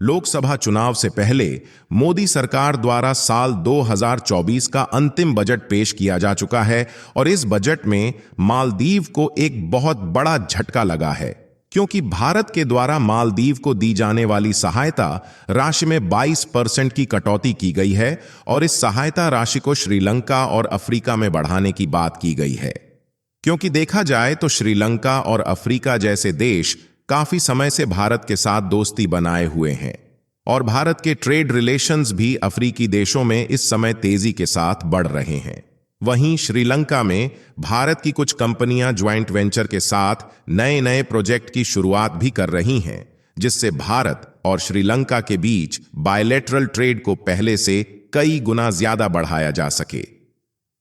लोकसभा चुनाव से पहले मोदी सरकार द्वारा साल 2024 का अंतिम बजट पेश किया जा चुका है और इस बजट में मालदीव को एक बहुत बड़ा झटका लगा है, क्योंकि भारत के द्वारा मालदीव को दी जाने वाली सहायता राशि में 22% की कटौती की गई है और इस सहायता राशि को श्रीलंका और अफ्रीका में बढ़ाने की बात की गई है। क्योंकि देखा जाए तो श्रीलंका और अफ्रीका जैसे देश काफी समय से भारत के साथ दोस्ती बनाए हुए हैं और भारत के ट्रेड रिलेशंस भी अफ्रीकी देशों में इस समय तेजी के साथ बढ़ रहे हैं। वहीं श्रीलंका में भारत की कुछ कंपनियां ज्वाइंट वेंचर के साथ नए नए प्रोजेक्ट की शुरुआत भी कर रही हैं, जिससे भारत और श्रीलंका के बीच बायलैटरल ट्रेड को पहले से कई गुना ज्यादा बढ़ाया जा सके।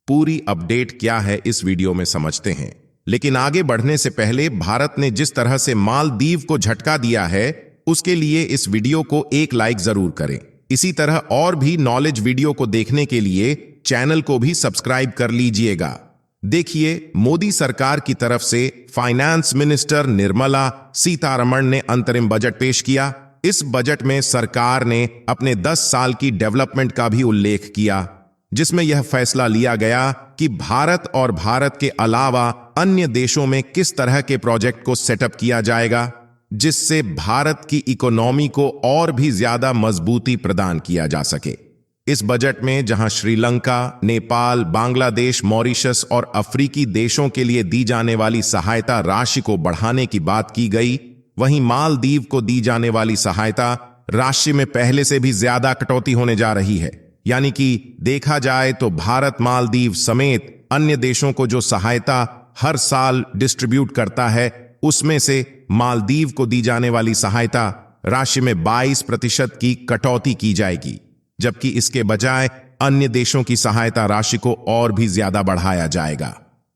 पूरी अपडेट क्या है इस वीडियो में समझते हैं, लेकिन आगे बढ़ने से पहले भारत ने जिस तरह से मालदीव को झटका दिया है उसके लिए इस वीडियो को एक लाइक जरूर करें। इसी तरह और भी नॉलेज वीडियो को देखने के लिए चैनल को भी सब्सक्राइब कर लीजिएगा। देखिए, मोदी सरकार की तरफ से फाइनेंस मिनिस्टर निर्मला सीतारमण ने अंतरिम बजट पेश किया। इस बजट में सरकार ने अपने 10 साल की डेवलपमेंट का भी उल्लेख किया, जिसमें यह फैसला लिया गया कि भारत और भारत के अलावा अन्य देशों में किस तरह के प्रोजेक्ट को सेटअप किया जाएगा, जिससे भारत की इकोनॉमी को और भी ज्यादा मजबूती प्रदान किया जा सके। इस बजट में जहां श्रीलंका, नेपाल, बांग्लादेश, मॉरिशस और अफ्रीकी देशों के लिए दी जाने वाली सहायता राशि को बढ़ाने की बात की गई, वहीं मालदीव को दी जाने वाली सहायता राशि में पहले से भी ज्यादा कटौती होने जा रही है। यानी कि देखा जाए तो भारत मालदीव समेत अन्य देशों को जो सहायता हर साल डिस्ट्रीब्यूट करता है, उसमें से मालदीव को दी जाने वाली सहायता राशि में 22% की कटौती की जाएगी, जबकि इसके बजाय अन्य देशों की सहायता राशि को और भी ज्यादा बढ़ाया जाएगा।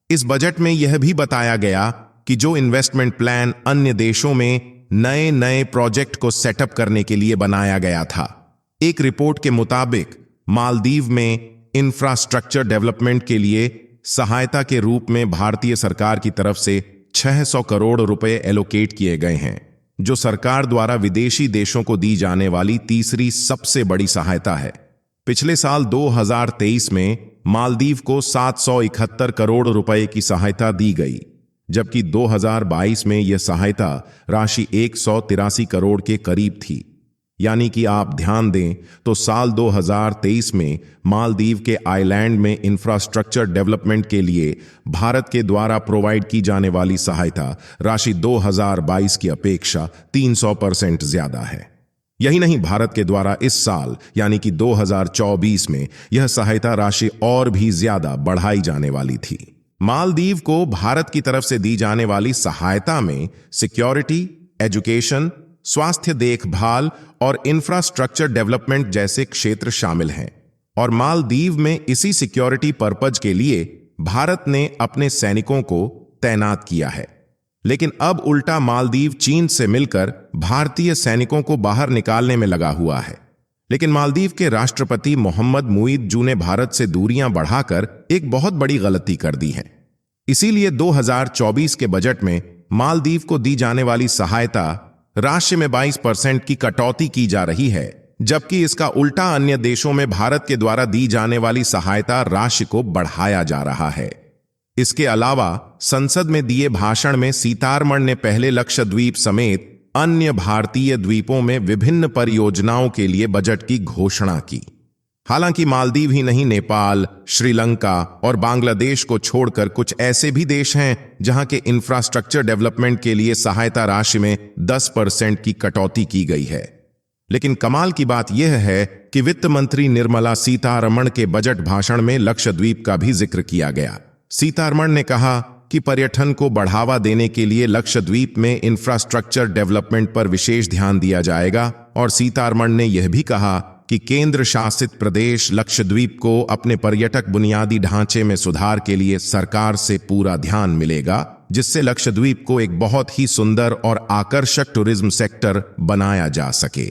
इस बजट में यह भी बताया गया कि जो इन्वेस्टमेंट प्लान अन्य देशों में नए नए प्रोजेक्ट को सेटअप करने के लिए बनाया गया था, एक रिपोर्ट के मुताबिक मालदीव में इंफ्रास्ट्रक्चर डेवलपमेंट के लिए सहायता के रूप में भारतीय सरकार की तरफ से 600 करोड़ रुपए एलोकेट किए गए हैं, जो सरकार द्वारा विदेशी देशों को दी जाने वाली तीसरी सबसे बड़ी सहायता है। पिछले साल 2023 में मालदीव को 771 करोड़ रुपए की सहायता दी गई, जबकि 2022 में यह सहायता राशि 183 करोड़ के करीब थी। यानी कि आप ध्यान दें तो साल 2023 में मालदीव के आइलैंड में इंफ्रास्ट्रक्चर डेवलपमेंट के लिए भारत के द्वारा प्रोवाइड की जाने वाली सहायता राशि 2022 की अपेक्षा 300% ज्यादा है। यही नहीं, भारत के द्वारा इस साल यानी कि 2024 में यह सहायता राशि और भी ज्यादा बढ़ाई जाने वाली थी। मालदीव को भारत की तरफ से दी जाने वाली सहायता में सिक्योरिटी, एजुकेशन, स्वास्थ्य देखभाल और इंफ्रास्ट्रक्चर डेवलपमेंट जैसे क्षेत्र शामिल हैं और मालदीव में इसी सिक्योरिटी पर्पज के लिए भारत ने अपने सैनिकों को तैनात किया है। लेकिन अब उल्टा मालदीव चीन से मिलकर भारतीय सैनिकों को बाहर निकालने में लगा हुआ है। लेकिन मालदीव के राष्ट्रपति मोहम्मद मुइज्जू ने भारत से दूरियां बढ़ाकर एक बहुत बड़ी गलती कर दी है। इसीलिए 2024 के बजट में मालदीव को दी जाने वाली सहायता राशि में 22% की कटौती की जा रही है, जबकि इसका उल्टा अन्य देशों में भारत के द्वारा दी जाने वाली सहायता राशि को बढ़ाया जा रहा है। इसके अलावा संसद में दिए भाषण में सीतारमण ने पहले लक्षद्वीप समेत अन्य भारतीय द्वीपों में विभिन्न परियोजनाओं के लिए बजट की घोषणा की। हालांकि मालदीव ही नहीं, नेपाल, श्रीलंका और बांग्लादेश को छोड़कर कुछ ऐसे भी देश हैं जहां के इंफ्रास्ट्रक्चर डेवलपमेंट के लिए सहायता राशि में 10% की कटौती की गई है। लेकिन कमाल की बात यह है कि वित्त मंत्री निर्मला सीतारमण के बजट भाषण में लक्षद्वीप का भी जिक्र किया गया। सीतारमण ने कहा कि पर्यटन को बढ़ावा देने के लिए लक्षद्वीप में इंफ्रास्ट्रक्चर डेवलपमेंट पर विशेष ध्यान दिया जाएगा और सीतारमण ने यह भी कहा कि केंद्र शासित प्रदेश लक्षद्वीप को अपने पर्यटक बुनियादी ढांचे में सुधार के लिए सरकार से पूरा ध्यान मिलेगा, जिससे लक्षद्वीप को एक बहुत ही सुंदर और आकर्षक टूरिज्म सेक्टर बनाया जा सके।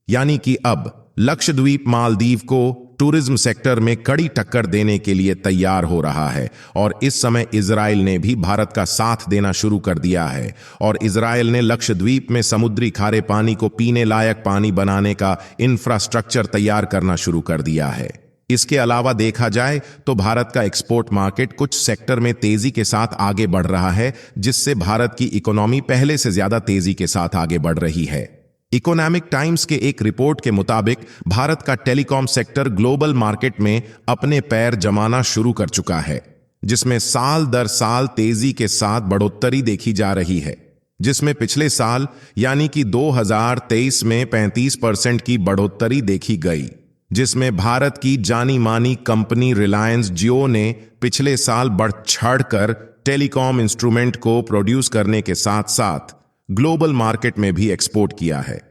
यानी कि अब लक्षद्वीप मालदीव को टूरिज्म सेक्टर में कड़ी टक्कर देने के लिए तैयार हो रहा है और इस समय इजराइल ने भी भारत का साथ देना शुरू कर दिया है और इजराइल ने लक्षद्वीप में समुद्री खारे पानी को पीने लायक पानी बनाने का इंफ्रास्ट्रक्चर तैयार करना शुरू कर दिया है। इसके अलावा देखा जाए तो भारत का एक्सपोर्ट मार्केट कुछ सेक्टर में तेजी के साथ आगे बढ़ रहा है, जिससे भारत की इकोनॉमी पहले से ज्यादा तेजी के साथ आगे बढ़ रही है। इकोनॉमिक टाइम्स के एक रिपोर्ट के मुताबिक भारत का टेलीकॉम सेक्टर ग्लोबल मार्केट में अपने पैर जमाना शुरू कर चुका है, जिसमें साल दर साल तेजी के साथ बढ़ोतरी देखी जा रही है, जिसमें पिछले साल यानी कि 2023 में 35% की बढ़ोतरी देखी गई, जिसमें भारत की जानी मानी कंपनी रिलायंस जियो ने पिछले साल बढ़ चढ़कर टेलीकॉम इंस्ट्रूमेंट को प्रोड्यूस करने के साथ साथ ग्लोबल मार्केट में भी एक्सपोर्ट किया है।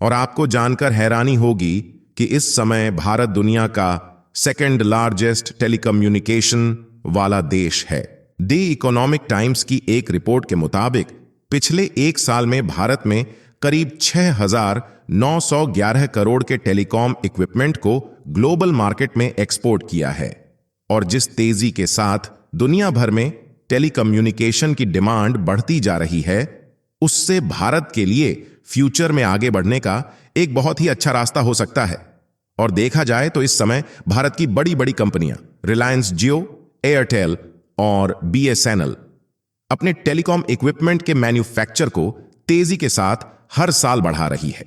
और आपको जानकर हैरानी होगी कि इस समय भारत दुनिया का सेकंड लार्जेस्ट टेलीकम्युनिकेशन वाला देश है। दी इकोनॉमिक टाइम्स की एक रिपोर्ट के मुताबिक पिछले एक साल में भारत में करीब 6,911 करोड़ के टेलीकॉम इक्विपमेंट को ग्लोबल मार्केट में एक्सपोर्ट किया है और जिस तेजी के साथ दुनिया भर में टेलीकम्युनिकेशन की डिमांड बढ़ती जा रही है, उससे भारत के लिए फ्यूचर में आगे बढ़ने का एक बहुत ही अच्छा रास्ता हो सकता है। और देखा जाए तो इस समय भारत की बड़ी बड़ी कंपनियां रिलायंस जियो, एयरटेल और BSNL अपने टेलीकॉम इक्विपमेंट के मैन्युफैक्चर को तेजी के साथ हर साल बढ़ा रही है,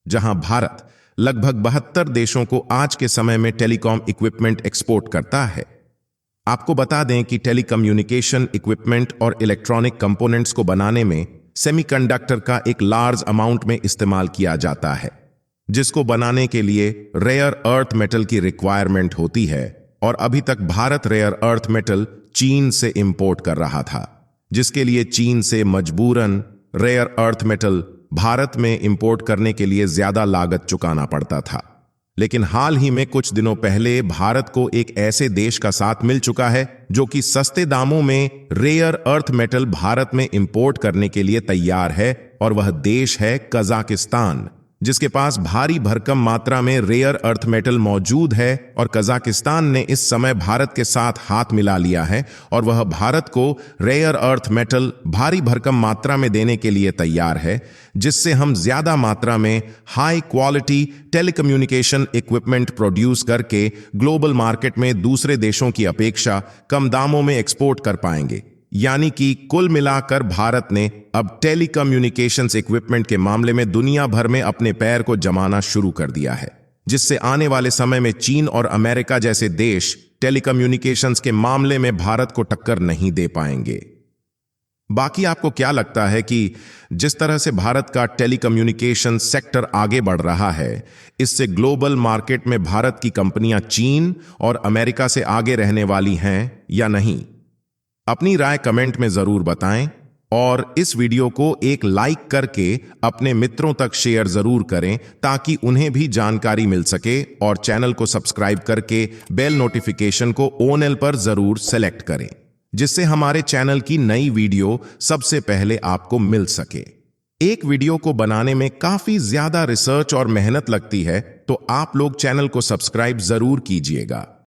जहां भारत लगभग 72 देशों को आज के समय में टेलीकॉम इक्विपमेंट एक्सपोर्ट करता है। आपको बता दें कि टेलीकम्युनिकेशन इक्विपमेंट और इलेक्ट्रॉनिक कंपोनेंट्स को बनाने में सेमीकंडक्टर का एक लार्ज अमाउंट में इस्तेमाल किया जाता है, जिसको बनाने के लिए रेयर अर्थ मेटल की रिक्वायरमेंट होती है और अभी तक भारत रेयर अर्थ मेटल चीन से इंपोर्ट कर रहा था, जिसके लिए चीन से मजबूरन रेयर अर्थ मेटल भारत में इंपोर्ट करने के लिए ज्यादा लागत चुकाना पड़ता था। लेकिन हाल ही में कुछ दिनों पहले भारत को एक ऐसे देश का साथ मिल चुका है जो कि सस्ते दामों में रेयर अर्थ मेटल भारत में इंपोर्ट करने के लिए तैयार है, और वह देश है कजाकिस्तान, जिसके पास भारी भरकम मात्रा में रेयर अर्थ मेटल मौजूद है। और कजाकिस्तान ने इस समय भारत के साथ हाथ मिला लिया है और वह भारत को रेयर अर्थ मेटल भारी भरकम मात्रा में देने के लिए तैयार है, जिससे हम ज्यादा मात्रा में high quality telecommunication equipment produce करके ग्लोबल मार्केट में दूसरे देशों की अपेक्षा कम दामों में एक्सपोर्ट कर पाएंगे। यानी कि कुल मिलाकर भारत ने अब टेलीकम्युनिकेशंस इक्विपमेंट के मामले में दुनिया भर में अपने पैर को जमाना शुरू कर दिया है, जिससे आने वाले समय में चीन और अमेरिका जैसे देश टेलीकम्युनिकेशंस के मामले में भारत को टक्कर नहीं दे पाएंगे। बाकी आपको क्या लगता है कि जिस तरह से भारत का टेलीकम्युनिकेशन सेक्टर आगे बढ़ रहा है, इससे ग्लोबल मार्केट में भारत की कंपनियां चीन और अमेरिका से आगे रहने वाली हैं या नहीं? अपनी राय कमेंट में जरूर बताएं और इस वीडियो को एक लाइक करके अपने मित्रों तक शेयर जरूर करें ताकि उन्हें भी जानकारी मिल सके, और चैनल को सब्सक्राइब करके बेल नोटिफिकेशन को ऑल पर जरूर सेलेक्ट करें, जिससे हमारे चैनल की नई वीडियो सबसे पहले आपको मिल सके। एक वीडियो को बनाने में काफी ज्यादा रिसर्च और मेहनत लगती है, तो आप लोग चैनल को सब्सक्राइब जरूर कीजिएगा।